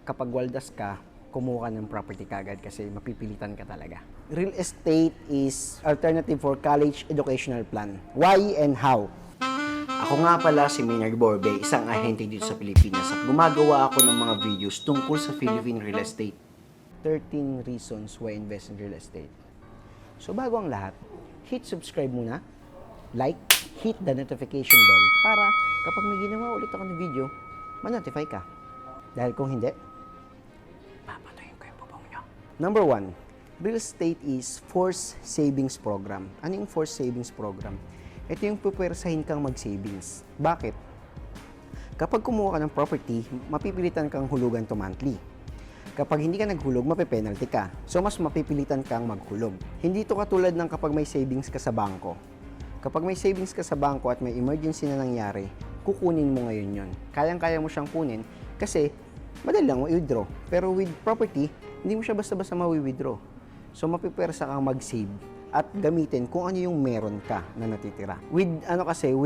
kapag waldas ka, kumuha ka ng property kagad kasi mapipilitan ka talaga. Real estate is alternative for college educational plan. Why and how? Ako nga pala si Maynard Borbe, isang ahente dito sa Pilipinas at gumagawa ako ng mga videos tungkol sa Philippine real estate. 13 reasons why invest in real estate. So bago ang lahat, hit subscribe muna, like, hit the notification bell para kapag may ginawa ulit ako ng video, ma-notify ka. Dahil kung hindi, papatayin ko yung bubong nyo. Number 1, real estate is forced savings program. Ano yung forced savings program? Ito yung pupwersahin kang mag-savings. Bakit? Kapag kumuha ka ng property, mapipilitan kang hulugan to monthly. Kapag hindi ka naghulog, mape-penalty ka. So, mas mapipilitan kang maghulog. Hindi ito katulad ng kapag may savings ka sa bangko. Kapag may savings ka sa bangko at may emergency na nangyari, kukunin mo ngayon yon. Kayang-kaya mo siyang kunin kasi madali lang mo i-withdraw. Pero with property, hindi mo siya basta-basta mawi-withdraw. So, mapipwersa kang mag-save at gamitin kung ano yung meron ka na natitira. With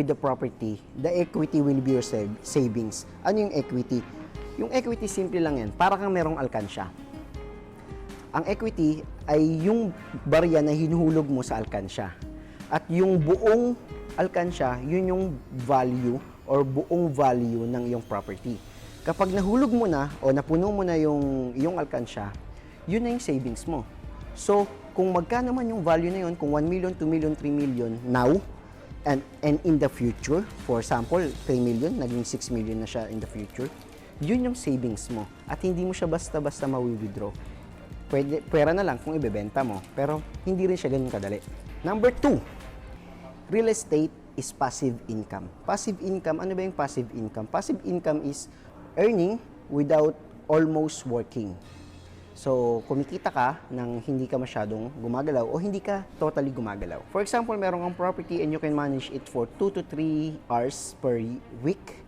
the property, the equity will be your savings. Ano yung equity? Yung equity simple lang yan, para kang merong alkansya. Ang equity ay yung barya na hinuhulog mo sa alkansya. At yung buong alkansya, yun yung value or buong value ng iyong property. Kapag nahulog mo na o napuno mo na yung alkansya, yun na yung savings mo. So, kung magkano man yung value na yun, kung 1 million, 2 million, 3 million now, and in the future, for example, 3 million, naging 6 million na siya in the future, yun yung savings mo. At hindi mo siya basta-basta mawi-withdraw. Pwera na lang kung ibebenta mo, pero hindi rin siya ganun kadali. Number 2, real estate is passive income. Passive income, ano ba yung passive income? Passive income is earning without almost working. So, kumikita ka nang hindi ka masyadong gumagalaw o hindi ka totally gumagalaw. For example, meron kang property and you can manage it for 2 to 3 hours per week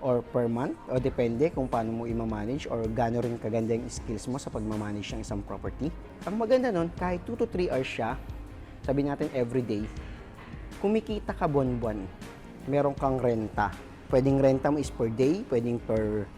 or per month o depende kung paano mo i-manage or gaano rin kaganda yung skills mo sa pag-manage ng isang property. Ang maganda nun, kahit 2 to 3 hours siya, sabi natin everyday, kumikita ka buwan-buwan. Meron kang renta. Pwedeng renta mo is per day, pwedeng per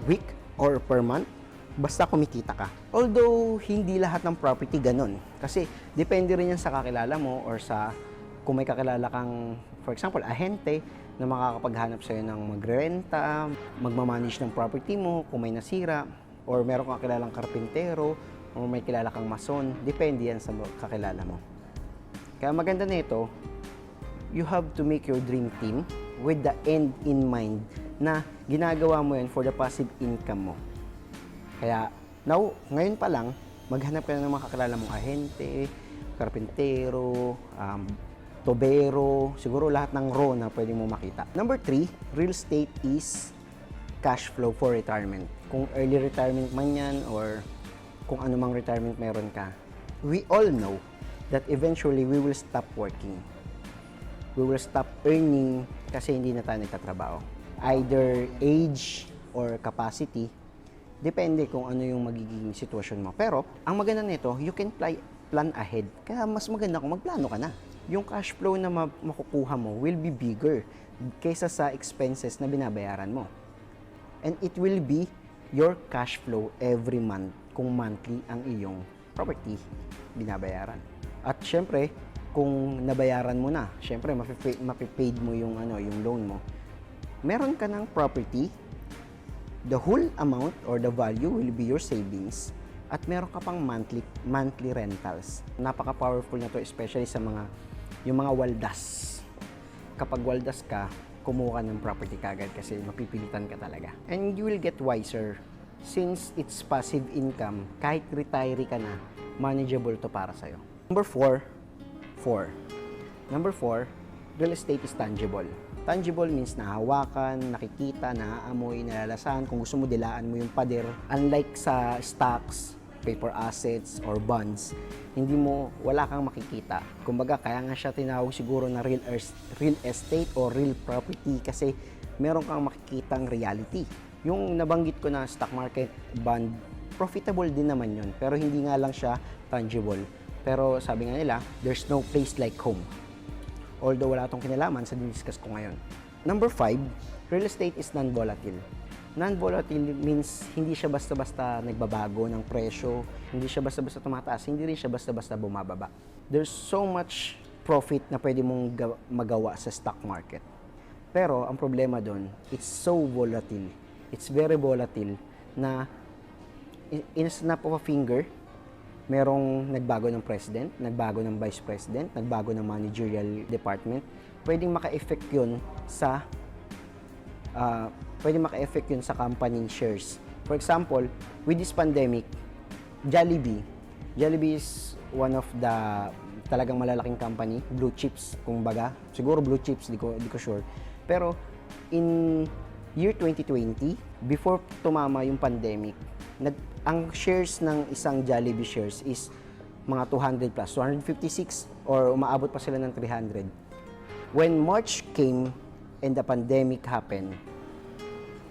week or per month. Basta kumikita ka. Although, hindi lahat ng property ganun. Kasi, depende rin yan sa kakilala mo or sa kung may kakilala kang, for example, ahente na makakapaghanap sa'yo ng magrenta, magmamanage ng property mo, kung may nasira, or meron kang kakilalang karpintero, or may kilala kang mason. Depende yan sa kakilala mo. Kaya maganda na ito, you have to make your dream team with the end in mind na ginagawa mo yan for the passive income mo. Kaya, ngayon pa lang, maghanap ka na ng mga kakilala mong ahente, karpintero, tobero, siguro lahat ng raw na pwede mo makita. Number 3, real estate is cash flow for retirement. Kung early retirement man yan or kung anumang retirement meron ka, we all know that eventually we will stop working. We will stop earning kasi hindi na tayo nagtatrabaho. Either age or capacity, depende kung ano yung magiging sitwasyon mo. Pero, ang maganda nito, you can plan ahead. Kaya mas maganda kung magplano ka na. Yung cash flow na makukuha mo will be bigger kaysa sa expenses na binabayaran mo. And it will be your cash flow every month kung monthly ang iyong property binabayaran. At syempre, kung nabayaran mo na, syempre mapipaid mo yung loan mo. Meron ka ng property, the whole amount or the value will be your savings at meron ka pang monthly rentals. Napaka-powerful na to, especially sa yung mga waldas. Kapag waldas ka, kumuha ka ng property kagad kasi mapipilitan ka talaga. And you will get wiser since it's passive income, kahit retiree ka na, manageable to para sa'yo. Number 4, real estate is tangible. Tangible means nahawakan, nakikita, naaamoy, nalalasahan. Kung gusto mo, dilaan mo yung pader. Unlike sa stocks, paper assets, or bonds, wala kang makikita. Kumbaga, kaya nga siya tinawag siguro na real estate or real property kasi meron kang makikitang reality. Yung nabanggit ko na stock market, bond, profitable din naman yun. Pero hindi nga lang siya tangible. Pero sabi nga nila, there's no place like home. Although wala itong kinalaman sa diniscuss ko ngayon. Number 5, real estate is non-volatile. Non-volatile means hindi siya basta-basta nagbabago ng presyo, hindi siya basta-basta tumataas, hindi rin siya basta-basta bumababa. There's so much profit na pwede mong magawa sa stock market. Pero ang problema doon, it's so volatile. It's very volatile na in a snap of a finger, merong nagbago ng president, nagbago ng vice president, nagbago ng managerial department. Pwedeng maka-effect yun sa company shares. For example, with this pandemic, Jollibee is one of the talagang malalaking company, blue chips, kumbaga. Siguro blue chips, di ko sure. Pero in year 2020, before tumama yung pandemic, ang shares ng isang Jollibee shares is mga 200 plus, 256 or umaabot pa sila ng 300. When March came and the pandemic happened,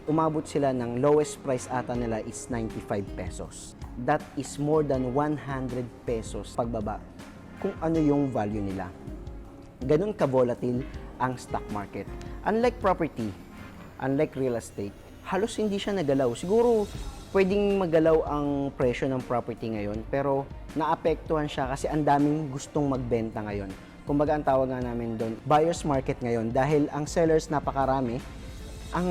umabot sila ng lowest price ata nila is 95 pesos. That is more than 100 pesos pagbaba kung ano yung value nila. Ganun ka-volatile ang stock market. Unlike property, unlike real estate, halos hindi siya nagalaw. Siguro pwedeng magalaw ang presyo ng property ngayon, pero naapektuhan siya kasi ang daming gustong magbenta ngayon. Kumbaga ang tawag nga namin doon, buyer's market ngayon, dahil ang sellers napakarami. Ang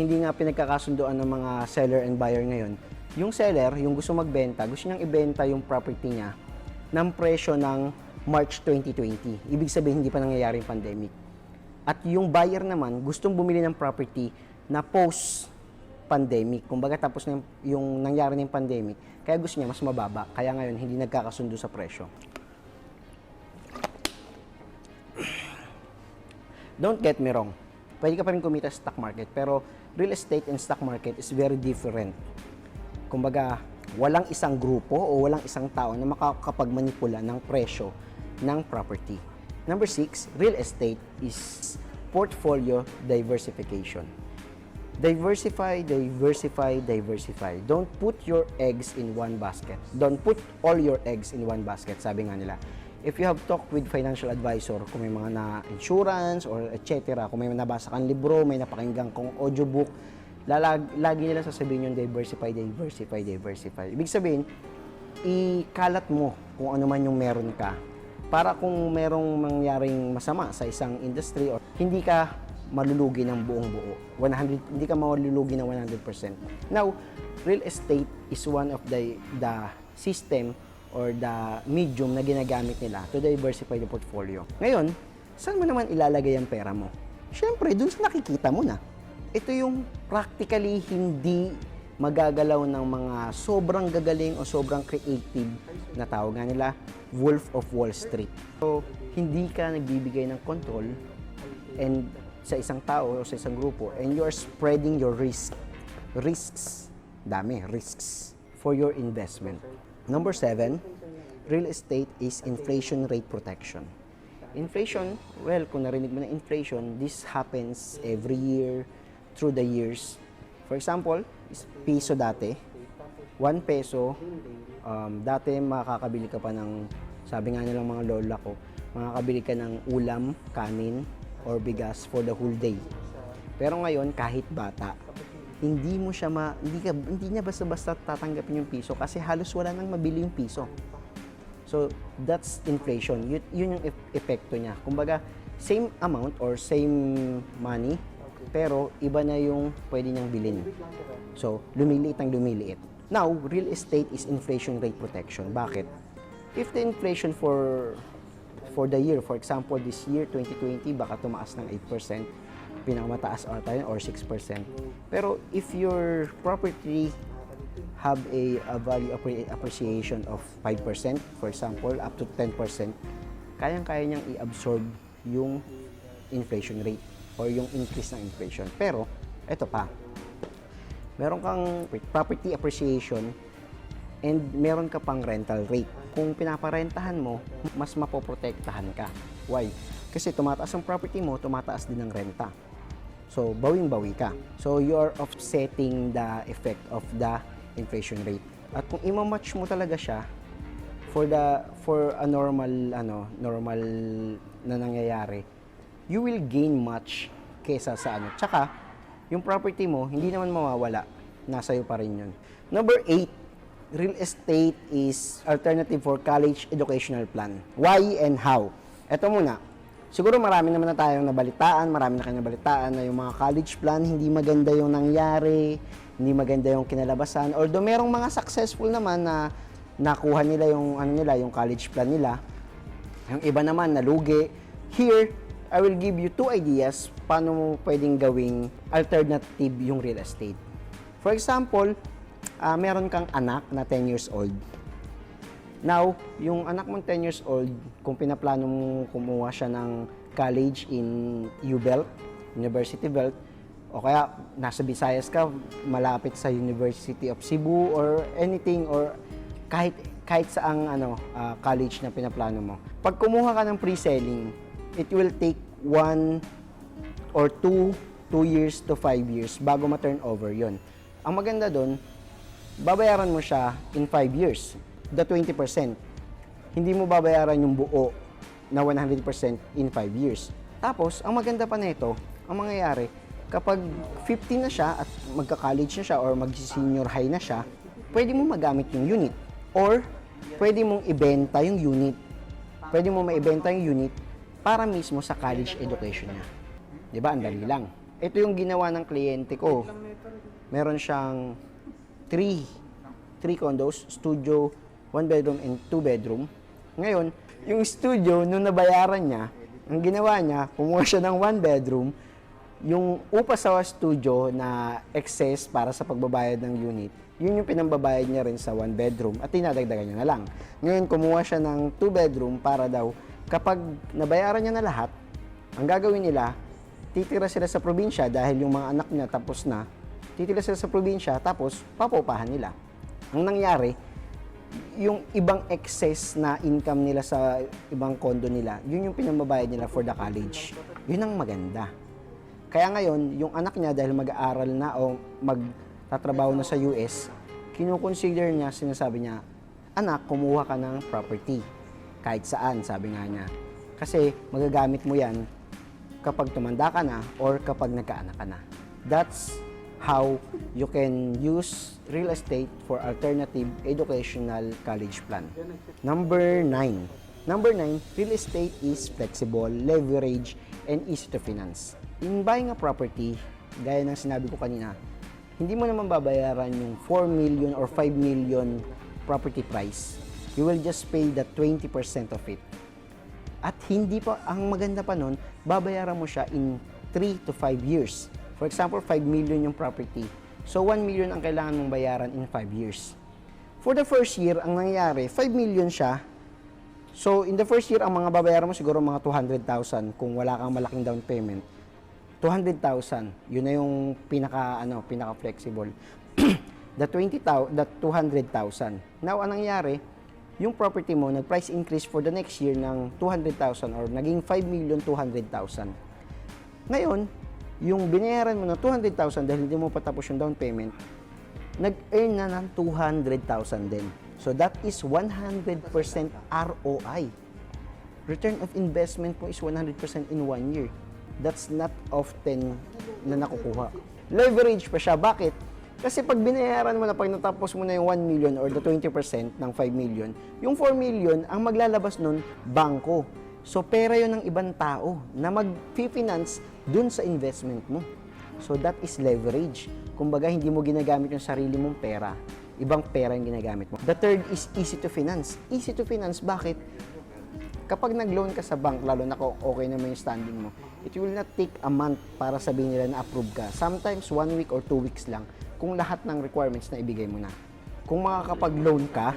hindi nga pinagkakasunduan ng mga seller and buyer ngayon, yung seller, yung gusto magbenta, gusto niyang ibenta yung property niya ng presyo ng March 2020. Ibig sabihin, hindi pa nangyayari yung pandemic. At yung buyer naman, gustong bumili ng property na post-pandemic. Kumbaga, tapos na yung nangyari ng pandemic, kaya gusto niya mas mababa. Kaya ngayon, hindi nagkakasundo sa presyo. Don't get me wrong. Pwede ka pa rin kumita sa stock market, pero real estate and stock market is very different. Kumbaga, walang isang grupo o walang isang tao na makakapagmanipula ng presyo ng property. Number 6, real estate is portfolio diversification. Diversify, diversify, diversify. Don't put your eggs in one basket. Don't put all your eggs in one basket, sabi nga nila. If you have talked with financial advisor, kung may mga na-insurance or etc., kung may nabasa kang libro, may napakinggan kong audiobook, lagi nila sasabihin yung diversify, diversify, diversify. Ibig sabihin, ikalat mo kung ano man yung meron ka para kung merong mangyaring masama sa isang industry or hindi ka malulugi ng buong buo. Hindi ka malulugi ng 100%. Now, real estate is one of the system or the medium na ginagamit nila to diversify the portfolio. Ngayon, saan mo naman ilalagay ang pera mo? Siyempre, dun sa nakikita mo na. Ito yung practically hindi magagalaw ng mga sobrang gagaling o sobrang creative na tawag nga nila, Wolf of Wall Street. So, hindi ka nagbibigay ng control and sa isang tao o sa isang grupo and you are spreading your risks, risks for your investment. Number 7, real estate is inflation rate protection. Inflation, well, kung narinig mo na inflation, this happens every year, through the years. For example, piso dati, 1 peso, dati makakabili ka pa ng, sabi nga nilang mga lola ko, makakabili ka ng ulam, kanin, or bigas for the whole day. Pero ngayon, kahit bata, hindi niya basta-basta tatanggapin yung piso kasi halos wala nang mabili yung piso. So, that's inflation. Yun yung epekto niya. Kumbaga, same amount or same money, pero iba na yung pwede niyang bilhin. So, lumiliit ang lumiliit. Now, real estate is inflation rate protection. Bakit? If the inflation for the year, for example, this year, 2020, baka tumaas ng 8%, pinakamataas ata yun, or 6%. Pero if your property have a value appreciation of 5%, for example, up to 10%, kayang-kaya niyang i-absorb yung inflation rate or yung increase ng inflation. Pero, eto pa, meron kang property appreciation and meron ka pang rental rate. Kung pinaparentahan mo, mas mapoprotektahan ka. Why? Kasi tumataas ang property mo, tumataas din ang renta. So, bawing-bawi ka. So, you are offsetting the effect of the inflation rate. At kung ima-match mo talaga siya for a normal na nangyayari, you will gain much kesa sa ano. Tsaka, yung property mo, hindi naman mawawala. Nasa iyo pa rin yun. Number 8, real estate is alternative for college educational plan. Why and how? Ito muna. Siguro marami naman na tayong nabalitaan, marami na kayong nabalitaan na yung mga college plan, hindi maganda yung nangyari, hindi maganda yung kinalabasan. Although merong mga successful naman na nakuha nila yung yung college plan nila. Yung iba naman nalugi. Here, I will give you 2 ideas paano mo pwedeng gawing alternative yung real estate. For example, meron kang anak na 10 years old. Now, yung anak mong 10 years old, kung pinaplano mong kumuha siya ng college in UBELT, University Belt, o kaya nasa Visayas ka, malapit sa University of Cebu or anything, or kahit saang college na pinaplano mo. Pag kumuha ka ng pre-selling, it will take 1 or 2 years to 5 years bago ma-turnover yon. Ang maganda doon, babayaran mo siya in 5 years, the 20%. Hindi mo babayaran yung buo na 100% in 5 years. Tapos, ang maganda pa nito, ang mangyayari, kapag 15 na siya at magka-college na siya or mag-senior high na siya, pwede mo magamit yung unit. Or, pwede mong ibenta yung unit. Pwede mo maibenta yung unit para mismo sa college education niya. Diba? Ang dali lang. Ito yung ginawa ng kliyente ko. Meron siyang 3 condos, studio, 1 bedroom and 2 bedroom. Ngayon, yung studio, nung nabayaran niya, ang ginawa niya, kumuha siya ng 1 bedroom, yung upa sa studio na excess para sa pagbabayad ng unit, yun yung pinambabayad niya rin sa 1 bedroom at tinadagdagan niya na lang. Ngayon, kumuha siya ng 2 bedroom para daw, kapag nabayaran niya na lahat, ang gagawin nila, titira sila sa probinsya dahil yung mga anak niya tapos na, titira sila sa probinsya tapos papupahan nila. Ang nangyari, yung ibang excess na income nila sa ibang condo nila, yun yung pinambabayad nila for the college. Yun ang maganda. Kaya ngayon, yung anak niya dahil mag-aaral na o magtatrabaho na sa US, kinukonsider niya, sinasabi niya, anak, kumuha ka ng property. Kahit saan, sabi nga niya. Kasi magagamit mo yan kapag tumanda ka na or kapag nagkaanak ka na. That's how you can use real estate for alternative educational college plan. Number 9. Number 9, real estate is flexible, leverage, and easy to finance. In buying a property, gaya ng sinabi ko kanina, hindi mo naman babayaran yung 4 million or 5 million property price. You will just pay the 20% of it. At hindi pa, ang maganda pa nun, babayaran mo siya in 3 to 5 years. For example, 5 million yung property. So, 1 million ang kailangan mong bayaran in 5 years. For the first year, ang nangyayari, 5 million siya. So, in the first year, ang mga babayaran mo siguro mga 200,000 kung wala kang malaking down payment. 200,000, yun na yung pinaka-flexible. The 200,000. Now, ang nangyayari, yung property mo, nag-price increase for the next year ng 200,000 or naging 5,200,000. Ngayon, yung binayaran mo na 200,000 dahil hindi mo patapos yung down payment, nag-earn na ng 200,000 din. So, that is 100% ROI. Return of investment mo is 100% in 1 year. That's not often na nakukuha. Leverage pa siya. Bakit? Kasi pag binayaran mo na, pag natapos mo na yung 1 million or the 20% ng 5 million, yung 4 million, ang maglalabas nun, bangko. So, pera yun ng ibang tao na mag-finance dun sa investment mo. So, that is leverage. Kumbaga, hindi mo ginagamit yung sarili mong pera. Ibang pera yung ginagamit mo. The third is easy to finance. Easy to finance, bakit? Kapag nag-loan ka sa bank, lalo na kung okay naman yung standing mo, it will not take a month para sabihin nila na approve ka. Sometimes 1 week or 2 weeks lang kung lahat ng requirements na ibigay mo na. Kung makakapag-loan ka,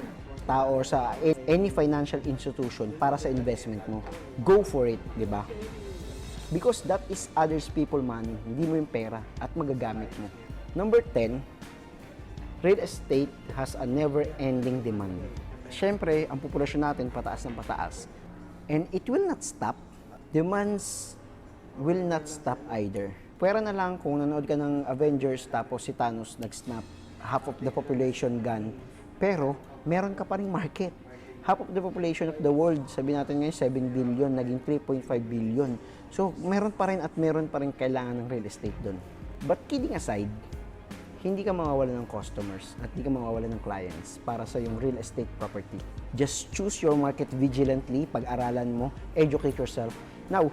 tao or sa any financial institution para sa investment mo, go for it, di ba? Because that is others people money, hindi mo yung pera at magagamit mo. Number 10, real estate has a never-ending demand. Siyempre, ang populasyon natin pataas ng pataas. And it will not stop. Demands will not stop either. Pwera na lang kung nanood ka ng Avengers tapos si Thanos nag-snap half of the population gone. Pero, meron ka pa ring market. Half of the population of the world, sabi natin ngayon 7 billion, naging 3.5 billion. So, meron pa rin at meron pa rin kailangan ng real estate doon. But kidding aside, hindi ka mawawalan ng customers at hindi ka mawawalan ng clients para sa yung real estate property. Just choose your market vigilantly, pag-aralan mo, educate yourself. Now,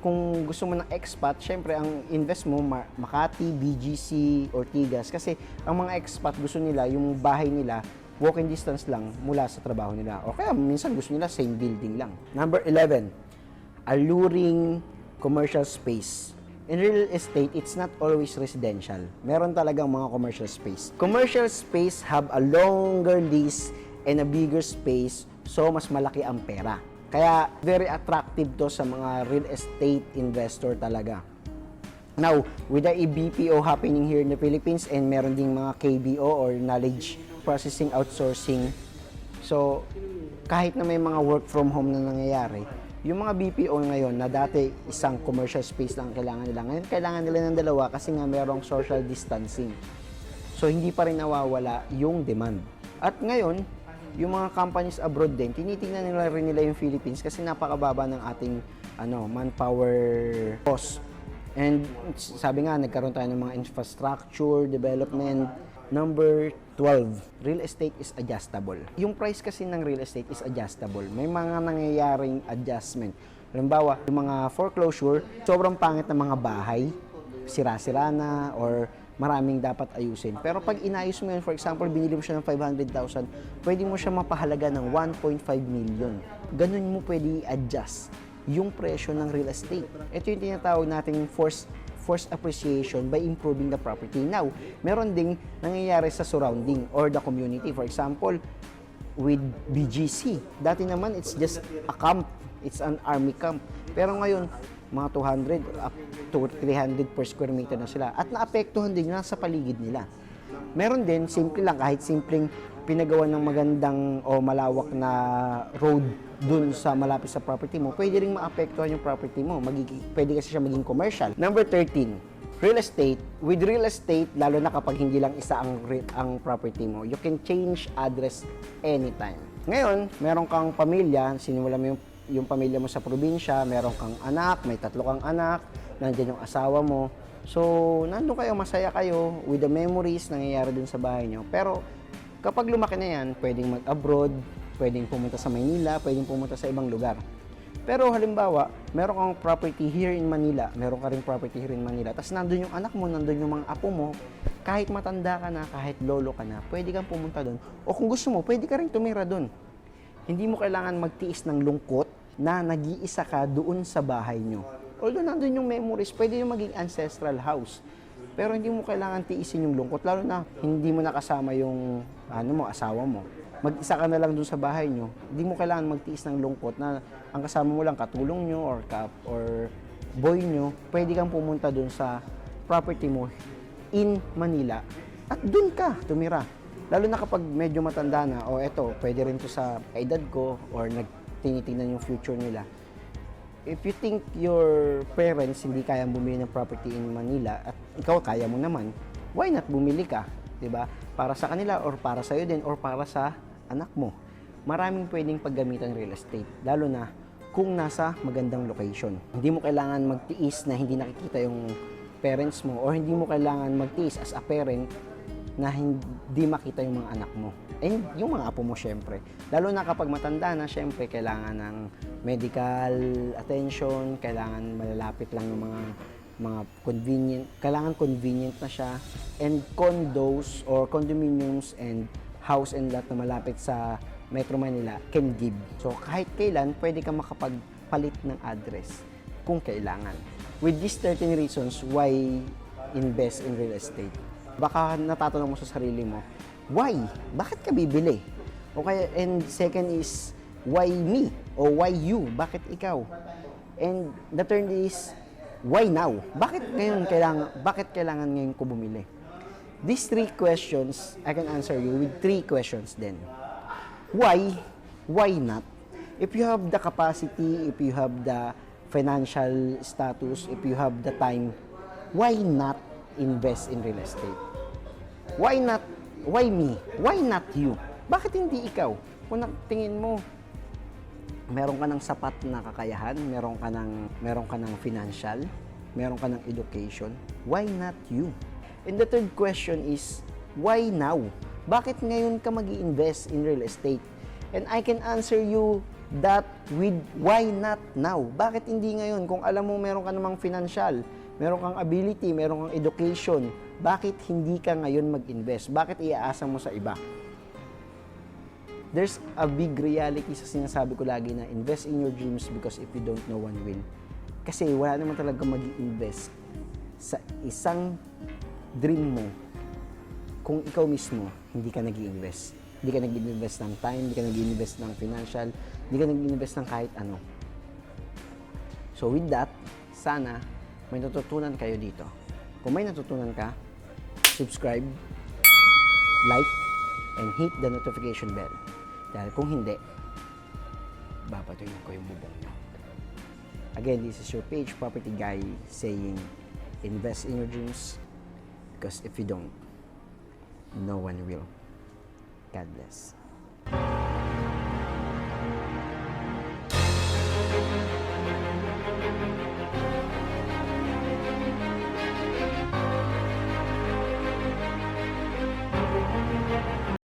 kung gusto mo ng expat, syempre ang invest mo Makati, BGC, Ortigas kasi ang mga expat gusto nila yung bahay nila walking distance lang mula sa trabaho nila. O kaya minsan gusto nila same building lang. Number 11, alluring commercial space. In real estate, it's not always residential. Meron talagang mga commercial space. Commercial space have a longer lease and a bigger space, so mas malaki ang pera. Kaya very attractive to sa mga real estate investor talaga. Now, with the BPO happening here in the Philippines and meron ding mga KBO or knowledge processing outsourcing. So, kahit na may mga work from home na nangyayari, yung mga BPO ngayon na dati isang commercial space lang kailangan nila, ngayon kailangan nila ng dalawa kasi nga merong social distancing. So, hindi pa rin nawawala yung demand. At ngayon, yung mga companies abroad din, tinitingnan nila rin nila yung Philippines kasi napakababa ng ating manpower cost. And sabi nga, nagkaroon tayo ng mga infrastructure, development. Number 12, real estate is adjustable. Yung price kasi ng real estate is adjustable. May mga nangyayaring adjustment. Halimbawa, yung mga foreclosure, sobrang pangit ng mga bahay, sira-sira na, or maraming dapat ayusin. Pero pag inayos mo yun, for example, binili mo siya ng 500,000, pwede mo siya mapahalaga ng 1.5 million. Ganun mo pwede i-adjust yung presyo ng real estate. Ito yung tinatawag nating forced appreciation by improving the property. Now, meron ding nangyayari sa surrounding or the community. For example, with BGC. Dati naman, it's just a camp. It's an army camp. Pero ngayon, mga 200 up to 300 per square meter na sila. At naapektuhan din na sa paligid nila. Meron din, simple lang, kahit simpleng pinagawa ng magandang o malawak na road dun sa malapit sa property mo, pwede ring maapektuhan yung property mo. Pwede kasi siya maging commercial. Number 13, real estate. With real estate, lalo na kapag hindi lang isa ang property mo, you can change address anytime. Ngayon, meron kang pamilya, sinimula mo yung pamilya mo sa probinsya, meron kang anak, may 3 kang anak, nandiyan yung asawa mo. So, nandun kayo, masaya kayo with the memories nangyayari dun sa bahay nyo. Pero, kapag lumaki na yan, pwedeng mag-abroad, pwedeng pumunta sa Maynila, pwedeng pumunta sa ibang lugar. Pero halimbawa, meron kang property here in Manila, meron ka rin property here in Manila, tapos nandun yung anak mo, nandun yung mga apo mo, kahit matanda ka na, kahit lolo ka na, pwede kang pumunta doon. O kung gusto mo, pwede ka rin tumira doon. Hindi mo kailangan magtiis ng lungkot na nag-iisa ka doon sa bahay nyo. Although nandun yung memories, pwede yung maging ancestral house. Pero hindi mo kailangan tiisin yung lungkot, lalo na hindi mo nakasama yung asawa mo. Mag-isa ka na lang doon sa bahay nyo, hindi mo kailangan magtiis ng lungkot na ang kasama mo lang katulong nyo or boy nyo, pwede kang pumunta doon sa property mo in Manila at doon ka tumira. Lalo na kapag medyo matanda na, eto, pwede rin to sa edad ko or tinitingnan yung future nila. If you think your parents hindi kayang bumili ng property in Manila at ikaw kaya mo naman, why not bumili ka? 'Di ba? Para sa kanila or para sa iyo din or para sa anak mo. Maraming pwedeng paggamitan ng real estate, lalo na kung nasa magandang location. Hindi mo kailangan magtiis na hindi nakikita yung parents mo or hindi mo kailangan magtiis as a parent na hindi makita yung mga anak mo. And yung mga apo mo syempre. Lalo na kapag matanda na, syempre kailangan ng medical attention, kailangan malalapit lang ng mga convenient, kailangan convenient na siya. And condos or condominiums and house and lot na malapit sa Metro Manila can give. So kahit kailan, pwede ka makapagpalit ng address kung kailangan. With these 13 reasons why invest in real estate. Baka natatanong mo sa sarili mo, why? Bakit ka bibili? Okay, and second is, why me? O why you? Bakit ikaw? And the third is, why now? Bakit kailangan ngayon ko bumili? These 3 questions, I can answer you with 3 questions then. Why? Why not? If you have the capacity, if you have the financial status, if you have the time, why not invest in real estate? Why not? Why me? Why not you? Bakit hindi ikaw? Kung tingin mo, meron ka ng sapat na kakayahan, meron ka ng financial, meron ka ng education, why not you? And the third question is, why now? Bakit ngayon ka mag-i-invest in real estate? And I can answer you that with why not now? Bakit hindi ngayon? Kung alam mo meron ka namang financial, meron kang ability, meron kang education, bakit hindi ka ngayon mag-invest? Bakit iaasa mo sa iba? There's a big reality sa sinasabi ko lagi na invest in your dreams because if you don't, no one will. Kasi wala naman talaga mag-i-invest sa isang dream mo kung ikaw mismo hindi ka nag-i-invest. Hindi ka nag-i-invest ng time, hindi ka nag-i-invest ng financial, hindi ka nag-i-invest ng kahit ano. So with that, sana may natutunan kayo dito. Kung may natutunan ka, subscribe, like, and hit the notification bell. Dahil kung hindi, babatuyin ko yung bubong nyo. Again, this is your page property guy saying, invest in your dreams because if you don't, no one will. God bless.